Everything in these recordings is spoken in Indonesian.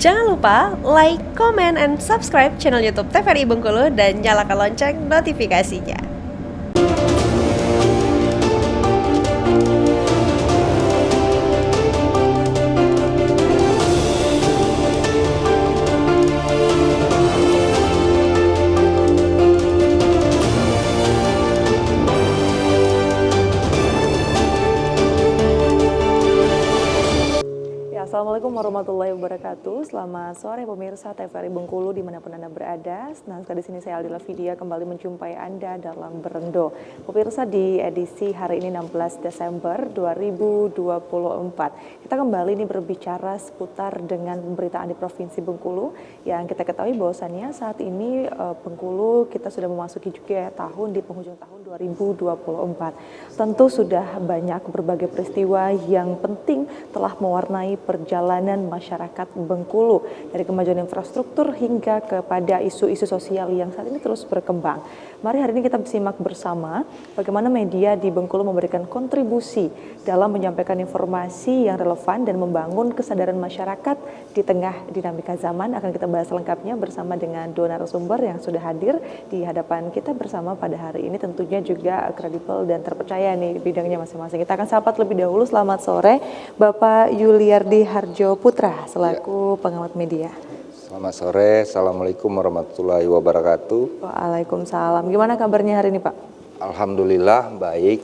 Jangan lupa like, comment, and subscribe channel YouTube TVRI Bengkulu dan nyalakan lonceng notifikasinya. Assalamualaikum warahmatullahi wabarakatuh. Selamat sore pemirsa TVRI Bengkulu dimanapun Anda berada. Nah, di sini saya Aldila Vidya kembali menjumpai Anda dalam Berendo. Pemirsa, di edisi hari ini 16 Desember 2024. Kita kembali nih berbicara seputar dengan pemberitaan di Provinsi Bengkulu. Yang kita ketahui bahwasannya saat ini Bengkulu kita sudah memasuki juga tahun di penghujung tahun 2024. Tentu sudah banyak berbagai peristiwa yang penting telah mewarnai perjalanan masyarakat Bengkulu, dari kemajuan infrastruktur hingga kepada isu-isu sosial yang saat ini terus berkembang. Mari hari ini kita simak bersama bagaimana media di Bengkulu memberikan kontribusi dalam menyampaikan informasi yang relevan dan membangun kesadaran masyarakat di tengah dinamika zaman. Akan kita bahas lengkapnya bersama dengan dua narasumber yang sudah hadir di hadapan kita bersama pada hari ini, tentunya juga kredibel dan terpercaya nih bidangnya masing-masing. Kita akan sapa terlebih dahulu. Selamat sore Bapak Yuliardi Harjo Putra selaku pengamat media. Selamat sore, Assalamualaikum warahmatullahi wabarakatuh. Waalaikumsalam. Gimana kabarnya hari ini Pak? Alhamdulillah baik,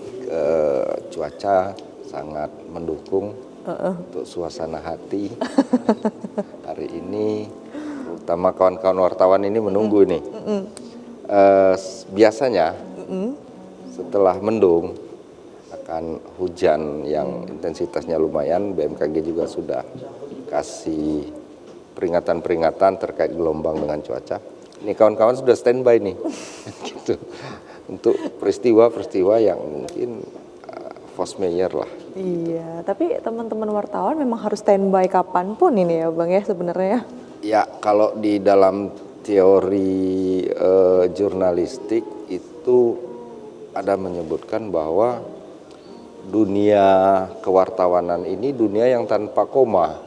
cuaca sangat mendukung untuk suasana hati. Hari ini terutama kawan-kawan wartawan ini menunggu nih. Biasanya setelah mendung akan hujan yang intensitasnya lumayan, BMKG juga sudah kasih peringatan-peringatan terkait gelombang dengan cuaca. Ini kawan-kawan sudah standby nih, gitu, untuk peristiwa-peristiwa yang mungkin force majeure lah. Iya, tapi teman-teman wartawan memang harus standby kapanpun ini ya Bang ya sebenarnya. Ya, kalau di dalam teori jurnalistik itu ada menyebutkan bahwa dunia kewartawanan ini dunia yang tanpa koma.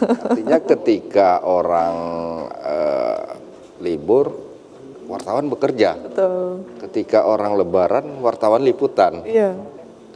Artinya ketika orang libur, wartawan bekerja. Betul. Ketika orang lebaran, wartawan liputan. Iya.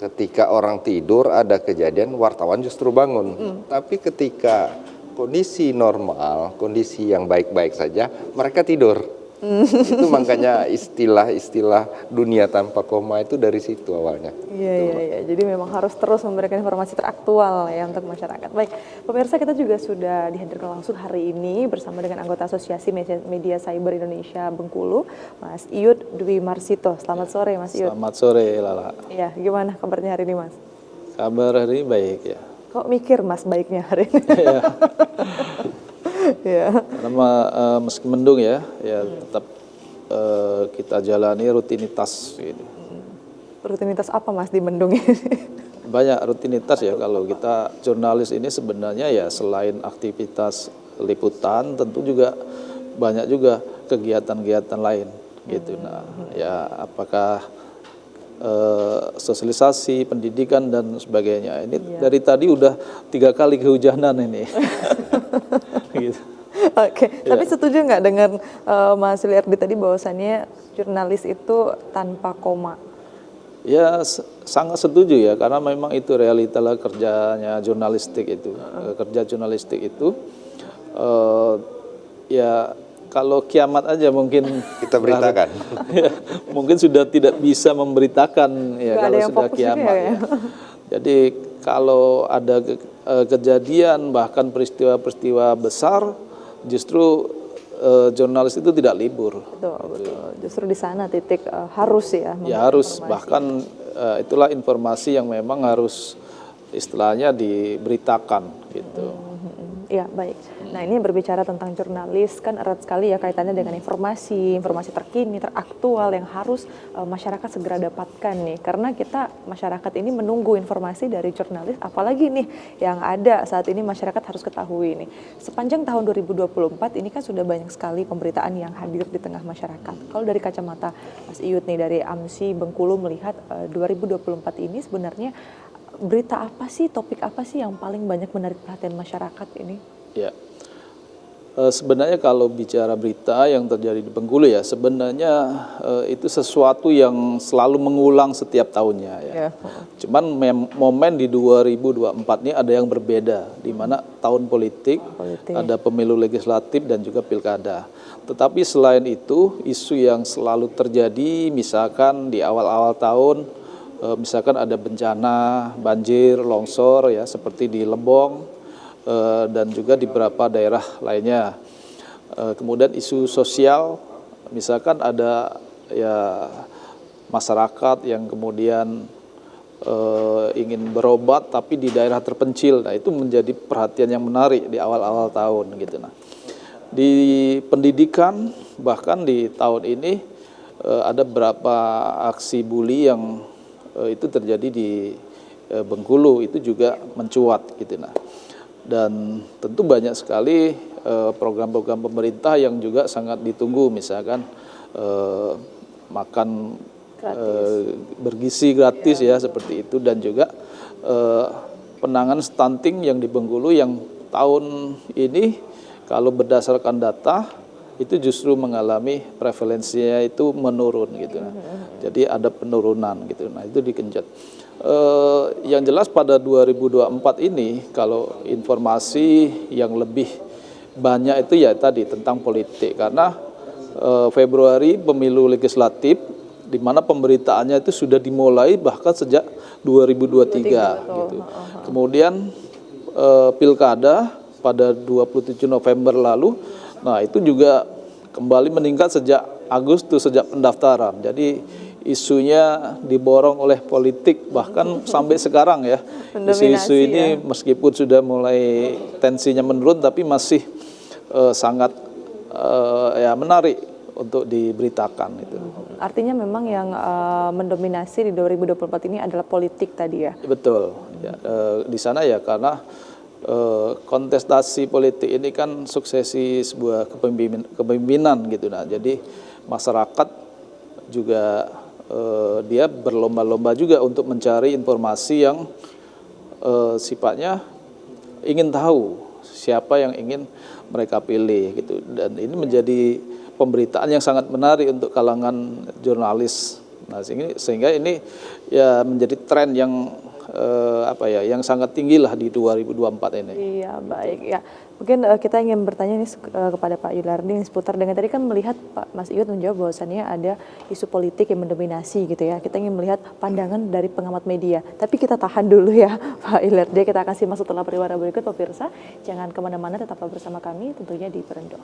Ketika orang tidur ada kejadian, wartawan justru bangun. Tapi ketika kondisi normal, kondisi yang baik-baik saja, mereka tidur. Itu makanya istilah dunia tanpa koma itu dari situ awalnya. Iya. Jadi memang harus terus memberikan informasi teraktual ya untuk masyarakat. Baik, pemirsa, kita juga sudah dihadirkan langsung hari ini bersama dengan anggota Asosiasi Media Cyber Indonesia Bengkulu, Mas Iyut Dwi Marsito. Selamat sore Mas Iyut. Selamat sore Lala. Iya, gimana kabarnya hari ini Mas? Kabar hari ini baik ya. Kok mikir Mas baiknya hari ini? Ya. Karena meski mendung ya tetap kita jalani rutinitas. Gitu. Rutinitas apa Mas di mendung ini? Banyak rutinitas ya, kalau kita jurnalis ini sebenarnya ya selain aktivitas liputan tentu juga banyak juga kegiatan-kegiatan lain gitu. Nah ya apakah sosialisasi, pendidikan dan sebagainya. Ini dari tadi udah 3 kali kehujanan ini. Gitu. Oke, tapi setuju nggak dengan Mas Yuliardi tadi bahwasannya jurnalis itu tanpa koma? Ya sangat setuju ya, karena memang itu realita lah kerjanya jurnalistik itu. Kerja jurnalistik itu ya kalau kiamat aja mungkin kita beritakan. Ya, mungkin sudah tidak bisa memberitakan ya kalau sudah kiamat. Ya. Jadi kalau ada kejadian bahkan peristiwa-peristiwa besar, justru jurnalis itu tidak libur. Betul. Justru di sana titik harus ya. Ya harus, bahkan itulah informasi yang memang harus istilahnya diberitakan gitu. Ya baik. Nah ini berbicara tentang jurnalis kan erat sekali ya kaitannya dengan informasi terkini, teraktual yang harus masyarakat segera dapatkan nih. Karena kita masyarakat ini menunggu informasi dari jurnalis, apalagi nih yang ada saat ini masyarakat harus ketahui nih. Sepanjang tahun 2024 ini kan sudah banyak sekali pemberitaan yang hadir di tengah masyarakat. Kalau dari kacamata Mas Iyut nih dari AMSI Bengkulu melihat 2024 ini sebenarnya berita apa sih, topik apa sih yang paling banyak menarik perhatian masyarakat ini? Ya, Sebenarnya kalau bicara berita yang terjadi di Bengkulu ya, sebenarnya itu sesuatu yang selalu mengulang setiap tahunnya ya. Cuman momen di 2024 ini ada yang berbeda, di mana tahun politik, ada pemilu legislatif dan juga pilkada. Tetapi selain itu, isu yang selalu terjadi, misalkan di awal-awal tahun, misalkan ada bencana, banjir, longsor ya, seperti di Lebong, dan juga di beberapa daerah lainnya. Kemudian isu sosial, misalkan ada ya masyarakat yang kemudian ingin berobat tapi di daerah terpencil. Nah, itu menjadi perhatian yang menarik di awal-awal tahun gitu. Nah, di pendidikan bahkan di tahun ini ada beberapa aksi bully yang itu terjadi di Bengkulu, itu juga mencuat gitu. Nah, dan tentu banyak sekali program-program pemerintah yang juga sangat ditunggu, misalkan makan bergizi gratis ya seperti itu, dan juga penanganan stunting yang di Bengkulu yang tahun ini kalau berdasarkan data itu justru mengalami prevalensinya itu menurun gitu. Jadi ada penurunan gitu. Nah, itu digenjot. Yang jelas pada 2024 ini kalau informasi yang lebih banyak itu ya tadi tentang politik, karena Februari pemilu legislatif di mana pemberitaannya itu sudah dimulai bahkan sejak 2023 gitu. Kemudian pilkada pada 27 November lalu, nah itu juga kembali meningkat sejak Agustus, sejak pendaftaran. Jadi isunya diborong oleh politik bahkan sampai sekarang ya. Isu-isu ini meskipun sudah mulai tensinya menurun tapi masih sangat ya menarik untuk diberitakan itu. Artinya memang yang mendominasi di 2024 ini adalah politik tadi ya? Betul. Ya, di sana ya karena kontestasi politik ini kan suksesi sebuah kepemimpinan gitu. Nah, jadi masyarakat juga dia berlomba-lomba juga untuk mencari informasi yang sifatnya ingin tahu siapa yang ingin mereka pilih gitu, dan ini menjadi pemberitaan yang sangat menarik untuk kalangan jurnalis. Nah, sehingga ini ya menjadi tren yang yang sangat tinggi lah di 2024 ini. Iya, baik ya. Mungkin kita ingin bertanya nih kepada Pak Yullardi seputar dengan tadi kan melihat Pak Mas Iyut menjawab bahwasannya ada isu politik yang mendominasi gitu ya. Kita ingin melihat pandangan dari pengamat media. Tapi kita tahan dulu ya Pak Yullardi. Kita akan simak setelah periwara berikut pemirsa. Jangan kemana-mana, tetaplah bersama kami tentunya di Perendo.